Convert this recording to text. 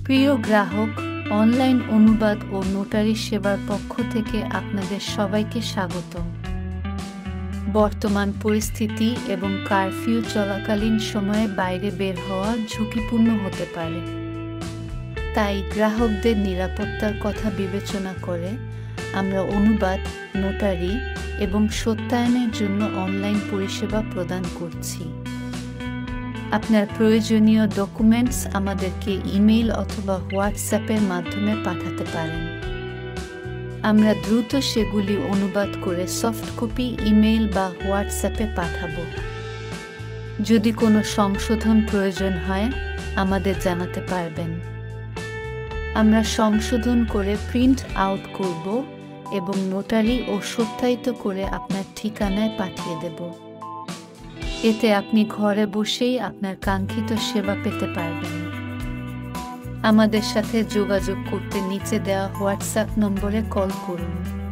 প্রিয় গ্রাহক, অনলাইন অনুবাদ ও নোটারি সেবার পক্ষ থেকে আপনাদের সবাইকে স্বাগতম। বর্তমান পরিস্থিতি এবং কারফিউ চলাকালীন সময়ে বাইরে বের হওয়া ঝুঁকিপূর্ণ হতে পারে। তাই গ্রাহকদের নিরাপত্তার কথা বিবেচনা করে আমরা অনুবাদ, নোটারি এবং সত্যায়নের জন্য অনলাইন পরিষেবা প্রদান করছি। আপনার প্রয়োজনীয় ডকুমেন্টস আমাদেরকে ইমেইল অথবা হোয়াটসঅ্যাপের মাধ্যমে পাঠাতে পারেন। আমরা দ্রুত সেগুলি অনুবাদ করে সফট কপি ইমেইল বা হোয়াটসঅ্যাপে পাঠাবো। যদি কোনো সংশোধন প্রয়োজন হয় আমাদের জানাতে পারবেন। আমরা সংশোধন করে প্রিন্ট আউট করব এবং নোটারি ও সত্যায়িত করে আপনার ঠিকানায় পাঠিয়ে দেব। এতে আপনি ঘরে বসেই আপনার কাঙ্ক্ষিত সেবা পেতে পারবেন। আমাদের সাথে যোগাযোগ করতে নিচে দেওয়া হোয়াটসঅ্যাপ নম্বরে কল করুন।